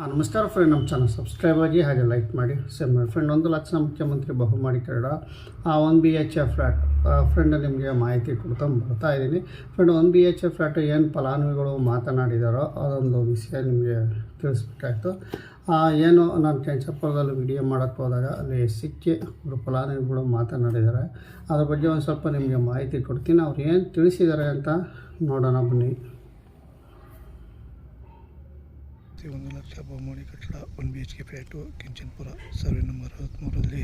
ನಮಸ್ಕಾರ ಫ್ರೆಂಡ್, ನಮ್ಮ channel subscribe ಆಗಿ ಹಾಗೆ ಲೈಕ್ ಮಾಡಿ ಶೇರ್ ಮಾಡಿ. ಫ್ರೆಂಡ್, 1,00,000 ಮುಖ್ಯಮಂತ್ರಿ ಬಹುಮಾಡಿ ಕರಡ 1 BHK ಫ್ಲ್ಯಾಟ್ ಫ್ರೆಂಡ್ ನಿಮಗೆ ಮಾಹಿತಿ ಕೊಡ್ತಾ ಬರ್ತಾ ಇದ್ದೀನಿ. ಫ್ರೆಂಡ್, 1 BHK ಫ್ಲ್ಯಾಟ್ ಏನು ಫಲಾನುಭವಿಗಳು ಮಾತನಾಡಿದಾರೋ ಅದೊಂದು ವಿಷಯ ನಿಮಗೆ ತಿಳಿಸ್ಬೇಕಾಯ್ತು. ಏನು ನಾನು ಕೆಂಚಪ್ಪದಲ್ಲಿ ವಿಡಿಯೋ ಮಾಡೋಕ್ಕೆ ಹೋದಾಗ ಅಲ್ಲಿ ಸಿಕ್ಕಿ ಒಬ್ಬರು ಫಲಾನುಭವಿಗಳು ಮಾತನಾಡಿದ್ದಾರೆ. ಅದ್ರ ಬಗ್ಗೆ ಒಂದು ಸ್ವಲ್ಪ ನಿಮಗೆ ಮಾಹಿತಿ ಕೊಡ್ತೀನಿ. ಅವ್ರು ಏನು ತಿಳಿಸಿದ್ದಾರೆ ಅಂತ ನೋಡೋಣ ಬನ್ನಿ. 1,00,000 ಬಹುಮಾಡಿ ಕಟ್ಟಡ 1 BHK flat Kenchanapura survey number 63ರಲ್ಲಿ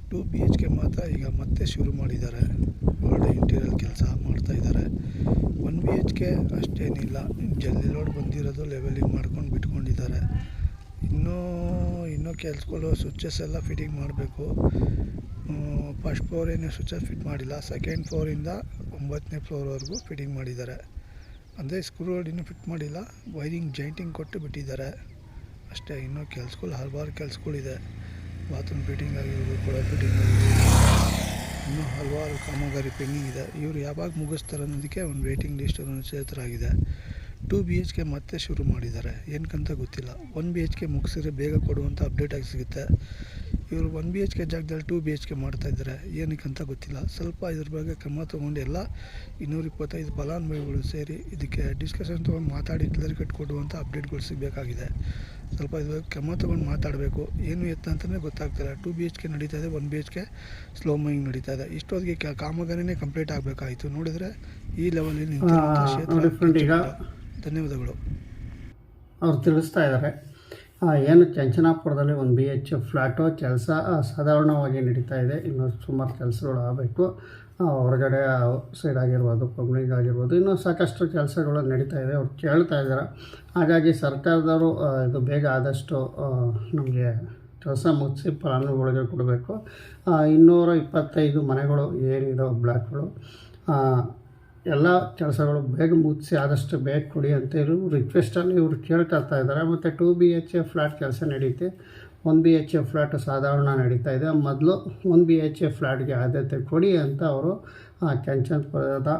2 BHK ಮಾತ್ರ ಈಗ ಮತ್ತೆ ಶುರು ಮಾಡಿದ್ದಾರೆ. ಒಳ್ಳೆ ಇಂಟೀರಿಯರ್ ಕೆಲಸ ಮಾಡ್ತಾಯಿದ್ದಾರೆ. 1 BHK ಅಷ್ಟೇನಿಲ್ಲ, ಜಲ್ಲಿ ಲೋಡ್ ಬಂದಿರೋದು ಲೆವೆಲಿಂಗ್ ಮಾಡ್ಕೊಂಡು ಬಿಟ್ಕೊಂಡಿದ್ದಾರೆ. ಇನ್ನೂ ಕೆಲಸಗಳು ಸ್ವಿಚಸ್ ಎಲ್ಲ ಫಿಟ್ಟಿಂಗ್ ಮಾಡಬೇಕು. ಫಸ್ಟ್ ಫ್ಲೋರ್ ಏನೇ ಸ್ವಿಚಸ್ ಫಿಟ್ ಮಾಡಿಲ್ಲ, ಸೆಕೆಂಡ್ ಫ್ಲೋರಿಂದ 9ನೇ ಫ್ಲೋರ್ವರೆಗೂ ಫಿಟ್ಟಿಂಗ್ ಮಾಡಿದ್ದಾರೆ. ಅಂದರೆ ಸ್ಕ್ರೂ ಇನ್ನೂ ಫಿಟ್ ಮಾಡಿಲ್ಲ, ವೈರಿಂಗ್ ಜಾಯಿಂಟಿಂಗ್ ಕೊಟ್ಟು ಬಿಟ್ಟಿದ್ದಾರೆ ಅಷ್ಟೇ. ಇನ್ನೂ ಕೆಲಸಗಳು ಹಲವಾರು ಕೆಲಸಗಳಿದೆ. ಬಾತ್ರೂಮ್ ಫಿಟ್ಟಿಂಗ್ ಆಗಿರ್ಬೋದು, ಕೊಳ ಫಿಟ್ಟಿಂಗ್ ಆಗಿರ್ಬೋದು, ಇನ್ನೂ ಹಲವಾರು ಕಾಮಗಾರಿ ಪೆಂಡಿಂಗ್ ಇದೆ. ಇವರು ಯಾವಾಗ ಮುಗಿಸ್ತಾರೆ ಅನ್ನೋದಕ್ಕೆ ಒಂದು ವೇಟಿಂಗ್ ಲಿಸ್ಟ್ ನಿಶ್ಚಿತರಾಗಿದೆ. 2 BHK ಮತ್ತೆ ಶುರು ಮಾಡಿದ್ದಾರೆ, ಏನಕ್ಕಂತ ಗೊತ್ತಿಲ್ಲ. 1 BHK ಮುಗಿಸಿದ್ರೆ ಬೇಗ ಕೊಡುವಂಥ ಅಪ್ಡೇಟ್ ಆಗಿ ಸಿಗುತ್ತೆ. ಇವರು 1 BHK ಜಾಗದಲ್ಲಿ 2 BHK ಮಾಡ್ತಾಯಿದ್ದಾರೆ, ಏನಕ್ಕಂತ ಗೊತ್ತಿಲ್ಲ. ಸ್ವಲ್ಪ ಇದ್ರ ಬಗ್ಗೆ ಕ್ರಮ ತೊಗೊಂಡು ಎಲ್ಲ 225 ಫಲಾನುಭವಿಗಳು ಸೇರಿ ಇದಕ್ಕೆ ಡಿಸ್ಕಷನ್ ತೊಗೊಂಡು ಮಾತಾಡಿ ಕ್ಲಿಯರ್ ಕಟ್ ಕೊಡುವಂಥ ಅಪ್ಡೇಟ್ಗಳು ಸಿಗಬೇಕಾಗಿದೆ. ಸ್ವಲ್ಪ ಇದ್ರ ಬಗ್ಗೆ ಕ್ರಮ ತೊಗೊಂಡು ಮಾತಾಡಬೇಕು. ಏನು ಎತ್ತ ಅಂತಲೇ ಗೊತ್ತಾಗ್ತಿಲ್ಲ. 2 BHK ನಡೀತಾ ಇದೆ, 1 BHK ಸ್ಲೋ ಮೂವಿಂಗ್ ನಡೀತಾ ಇದೆ. ಇಷ್ಟೊತ್ತಿಗೆ ಕಾಮಗಾರಿನೇ ಕಂಪ್ಲೀಟ್ ಆಗಬೇಕಾಯಿತು. ನೋಡಿದರೆ ಈ ಲೆವೆಲಲ್ಲಿ ನಿಂತಿರುವಂಥ ಕ್ಷೇತ್ರ. ಧನ್ಯವಾದಗಳು. ಅವ್ರು ತಿಳಿಸ್ತಾ ಇದ್ದಾರೆ ಏನು ಕೆಂಚನಾಪುರದಲ್ಲಿ 1 BHK ಫ್ಲ್ಯಾಟು ಕೆಲಸ ಸಾಧಾರಣವಾಗಿ ನಡೀತಾ ಇದೆ. ಇನ್ನೂ ಸುಮಾರು ಕೆಲಸಗಳು ಆಗಬೇಕು. ಹೊರಗಡೆ ಸೈಡ್ ಆಗಿರ್ಬೋದು, ಪಬ್ಲಿಕ್ ಆಗಿರ್ಬೋದು, ಇನ್ನೂ ಸಾಕಷ್ಟು ಕೆಲಸಗಳು ನಡೀತಾ ಇದೆ. ಅವ್ರು ಕೇಳ್ತಾ ಇದ್ದಾರೆ. ಹಾಗಾಗಿ ಸರ್ಕಾರದವರು ಇದು ಬೇಗ ಆದಷ್ಟು ನಮಗೆ ಕೆಲಸ ಮುಗಿಸಿ ಫಲಾನುಭವಿಗಳಿಗೆ ಕೊಡಬೇಕು. 225 ಮನೆಗಳು ಏನಿದೆ ಬ್ಲಾಕ್ಗಳು, ಎಲ್ಲ ಕೆಲಸಗಳು ಬೇಗ ಮುಗಿಸಿ ಆದಷ್ಟು ಬೇಗ ಕೊಡಿ ಅಂತ ರಿಕ್ವೆಸ್ಟಲ್ಲಿ ಇವರು ಕೇಳ್ಕೊಳ್ತಾ ಇದ್ದಾರೆ. ಮತ್ತು 2 BHK ಫ್ಲ್ಯಾಟ್ ಕೆಲಸ ನಡೀತೆ. 1 BHK ಫ್ಲ್ಯಾಟ್ ಸಾಧಾರಣ ನಡೀತಾ ಇದೆ. ಮೊದಲು 1 BHK ಫ್ಲ್ಯಾಟ್ಗೆ ಆದ್ಯತೆ ಕೊಡಿ ಅಂತ ಅವರು ಕೆಂಚನಪುರದ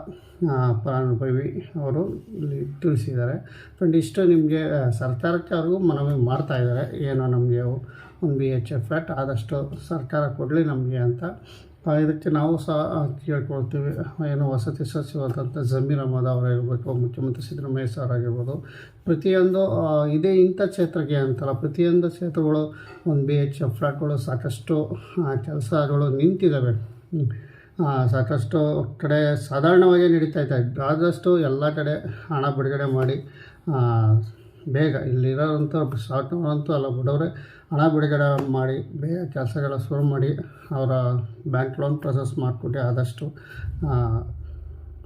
ಫಲಾನುಭವಿ ಅವರು ಇಲ್ಲಿ ತಿಳಿಸಿದ್ದಾರೆ. ಫ್ರೆಂಡ್, ಇಷ್ಟು ನಿಮಗೆ ಸರ್ಕಾರಕ್ಕೆ ಅವ್ರಿಗೂ ಮನವಿ ಮಾಡ್ತಾಯಿದ್ದಾರೆ. ಏನೋ ನಮಗೆ 1 BHK ಫ್ಲ್ಯಾಟ್ ಆದಷ್ಟು ಸರ್ಕಾರ ಕೊಡಲಿ ನಮಗೆ ಅಂತ. ಇದಕ್ಕೆ ನಾವು ಸಹ ಕೇಳ್ಕೊಳ್ತೀವಿ. ಏನು ವಸತಿ ಸಚಿವರಾದಂಥ ಜಮೀರ್ ಅಹಮದ್ ಅವರಾಗಿರ್ಬೇಕು, ಮುಖ್ಯಮಂತ್ರಿ ಸಿದ್ದರಾಮಯ್ಯ ಸರ್ ಆಗಿರ್ಬೋದು, ಪ್ರತಿಯೊಂದು ಇದೇ ಇಂಥ ಕ್ಷೇತ್ರಕ್ಕೆ ಅಂತಲ್ಲ, ಪ್ರತಿಯೊಂದು ಕ್ಷೇತ್ರಗಳು 1 BHK ಫ್ಲ್ಯಾಟ್ಗಳು ಸಾಕಷ್ಟು ಕೆಲಸಗಳು ನಿಂತಿದ್ದಾವೆ. ಸಾಕಷ್ಟು ಕಡೆ ಸಾಧಾರಣವಾಗಿ ನಡೀತಾ ಇದೆ. ಆದಷ್ಟು ಎಲ್ಲ ಕಡೆ ಹಣ ಬಿಡುಗಡೆ ಮಾಡಿ ಬೇಗ ಇಲ್ಲಿರೋಂಥ ಶಾರ್ಟ್ನವರಂತೂ ಅಲ್ಲ, ಬಡವರೇ ಹಣ ಬಿಡುಗಡೆ ಮಾಡಿ ಬೇಗ ಕೆಲಸಗಳ ಶುರು ಮಾಡಿ ಅವರ ಬ್ಯಾಂಕ್ ಲೋನ್ ಪ್ರೊಸೆಸ್ ಮಾಡಿಕೊಟ್ಟು ಆದಷ್ಟು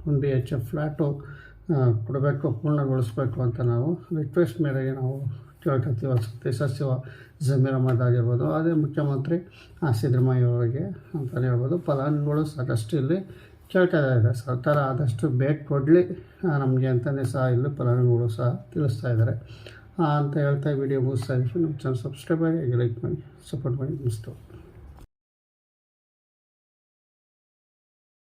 1 BHK ಫ್ಲ್ಯಾಟು ಕೊಡಬೇಕು, ಪೂರ್ಣಗೊಳಿಸಬೇಕು ಅಂತ ನಾವು ರಿಕ್ವೆಸ್ಟ್ ಮೇರೆಗೆ ನಾವು ಕೇಳ್ಕೊತೀವಿ. ವಸತಿ ಸಚಿವ ಜಮೀರ್ ಅಹಮದ್ ಆಗಿರ್ಬೋದು, ಅದೇ ಮುಖ್ಯಮಂತ್ರಿ ಸಿದ್ದರಾಮಯ್ಯ ಅವರಿಗೆ ಅಂತಲೇ ಹೇಳ್ಬೋದು. ಫಲಾನುಭವಿಗಳು ಸಾಕಷ್ಟು ಇಲ್ಲಿ ಕೇಳ್ತಾ ಇದೆ. ಸರ್ಕಾರ ಆದಷ್ಟು ಬೇಗ ಕೊಡಲಿ ನಮಗೆ ಅಂತಲೇ ಸಹ ಇಲ್ಲಿ ಫಲಾನುಭವಿಗಳು ಸಹ ತಿಳಿಸ್ತಾ ಇದ್ದಾರೆ ಅಂತ ಹೇಳ್ತಾ ವಿಡಿಯೋ ಮುಗಿಸ್ತಾ ಇದ್ದೀವಿ. ನಮ್ಮ ಚಾನಲ್ ಸಬ್ಸ್ಕ್ರೈಬ್ ಆಗಿ ಲೈಕ್ ಮಾಡಿ ಸಪೋರ್ಟ್ ಮಾಡಿ. ನಮಸ್ತೆ.